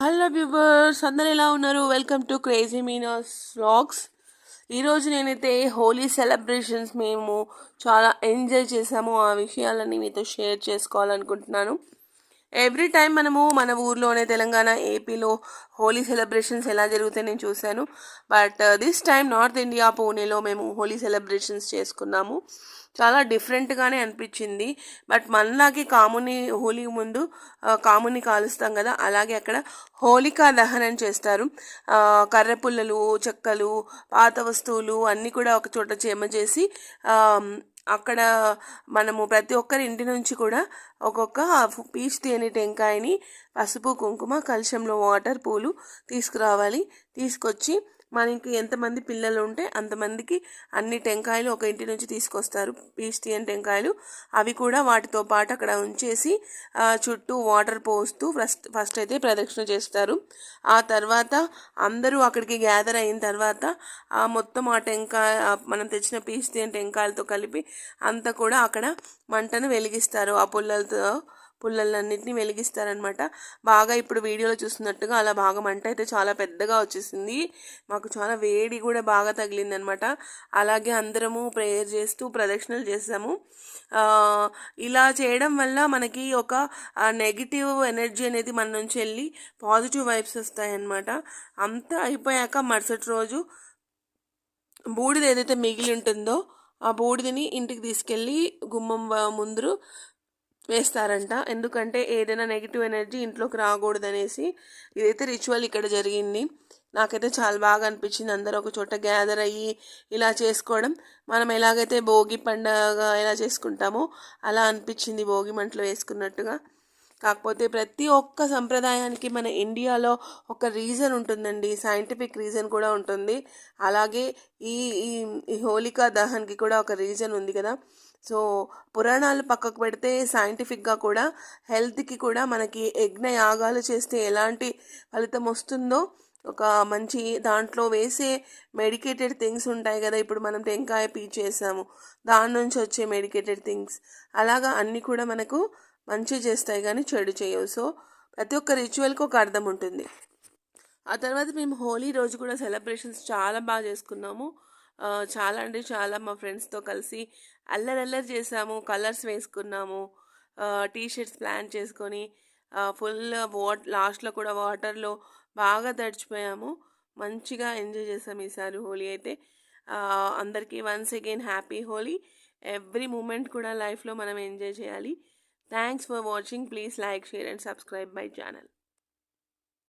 Hello viewers, అందరు ఎలా ఉన్నారు? Welcome to crazy Meena's vlogs. ఈరోజు నేనైతే హోలీ సెలబ్రేషన్స్ మేము చాలా ఎంజాయ్ చేసాము. ఆ విషయాలన్నీ మీతో షేర్ చేసుకోవాలనుకుంటున్నాను. ఎవ్రీ టైం మనము మన ఊర్లోనే తెలంగాణ ఏపీలో హోలీ సెలబ్రేషన్స్ ఎలా జరుగుతాయి నేను చూశాను. But this time north India పూణేలో మేము హోలీ సెలబ్రేషన్స్ చేసుకున్నాము. చాలా డిఫరెంట్గానే అనిపించింది. బట్ మనలాగే కాముని హోలీ ముందు కాముని కాలుస్తాం కదా, అలాగే అక్కడ హోలికా దహనం చేస్తారు. కర్ర పుల్లలు, చెక్కలు, పాత వస్తువులు అన్నీ కూడా ఒక చోట జమ చేసి అక్కడ మనము ప్రతి ఒక్కరి ఇంటి నుంచి కూడా ఒక్కొక్క పీచు తేనె టెంకాయని, పసుపు, కుంకుమ, కలశంలో వాటర్, పూలు తీసుకురావాలి. తీసుకొచ్చి మనకి ఎంతమంది పిల్లలు ఉంటే అంతమందికి అన్ని టెంకాయలు ఒక ఇంటి నుంచి తీసుకొస్తారు, పీచు తీయని టెంకాయలు. అవి కూడా వాటితో పాటు అక్కడ ఉంచేసి చుట్టూ వాటర్ పోస్తూ ఫస్ట్ అయితే ప్రదక్షిణ చేస్తారు. ఆ తర్వాత అందరూ అక్కడికి గ్యాదర్ అయిన తర్వాత మొత్తం ఆ టెంకాయ మనం తెచ్చిన పీచు తీయని టెంకాయలతో కలిపి అంతా కూడా అక్కడ మంటను వెలిగిస్తారు. ఆ పుల్లలన్నింటినీ వెలిగిస్తారనమాట. బాగా ఇప్పుడు వీడియోలో చూస్తున్నట్టుగా అలా బాగా మంట అయితే చాలా పెద్దగా వచ్చేసింది. మాకు చాలా వేడి కూడా బాగా తగిలిందనమాట. అలాగే అందరము ప్రేయర్ చేస్తూ ప్రదక్షిణలు చేసాము. ఇలా చేయడం వల్ల మనకి ఒక నెగిటివ్ ఎనర్జీ అనేది మన నుంచి వెళ్ళి పాజిటివ్ వైబ్స్ వస్తాయన్నమాట. అంతా అయిపోయాక మరుసటి రోజు బూడిద ఏదైతే మిగిలి ఉంటుందో ఆ బూడిదని ఇంటికి తీసుకెళ్ళి గుమ్మం ముందు వేస్తారంట. ఎందుకంటే ఏదైనా నెగిటివ్ ఎనర్జీ ఇంట్లోకి రాకూడదనేసి. ఇదైతే రిచువల్ ఇక్కడ జరిగింది. నాకైతే చాలా బాగా అనిపించింది. అందరూ ఒక చోట గ్యాదర్ అయ్యి ఇలా చేసుకోవడం మనం ఎలాగైతే భోగి పండుగ ఎలా చేసుకుంటామో అలా అనిపించింది, భోగి మంటలు వేసుకున్నట్టుగా. కాకపోతే ప్రతి ఒక్క సంప్రదాయానికి మన ఇండియాలో ఒక రీజన్ ఉంటుందండి, సైంటిఫిక్ రీజన్ కూడా ఉంటుంది. అలాగే ఈ ఈ హోలికా దహన్కి కూడా ఒక రీజన్ ఉంది కదా. సో పురాణాలు పక్కకు పెడితే సైంటిఫిక్గా కూడా హెల్త్కి కూడా మనకి యజ్ఞ యాగాలు చేస్తే ఎలాంటి ఫలితం వస్తుందో, ఒక మంచి దాంట్లో వేసే మెడికేటెడ్ థింగ్స్ ఉంటాయి కదా. ఇప్పుడు మనం టెంకాయ పీచేసాము, దాని నుంచి వచ్చే మెడికేటెడ్ థింగ్స్ అలాగా అన్నీ కూడా మనకు మంచి చేస్తాయి కానీ చెడు చేయవు. సో ప్రతి ఒక్క రిచువల్కి ఒక అర్థం ఉంటుంది. ఆ తర్వాత మేము హోలీ రోజు కూడా సెలబ్రేషన్స్ చాలా బాగా చేసుకున్నాము. చాలా అంటే చాలా మా ఫ్రెండ్స్తో కలిసి అల్లరి చేసాము, కలర్స్ వేసుకున్నాము, టీషర్ట్స్ ప్లాన్ చేసుకొని ఫుల్ లాస్ట్లో కూడా వాటర్లో బాగా తడిచిపోయాము. మంచిగా ఎంజాయ్ చేసాము ఈసారి హోలీ అయితే. అందరికీ once again happy Holi. Every moment కూడా లైఫ్లో మనం ఎంజాయ్ చేయాలి. Thanks for watching. Please like, share and subscribe my channel.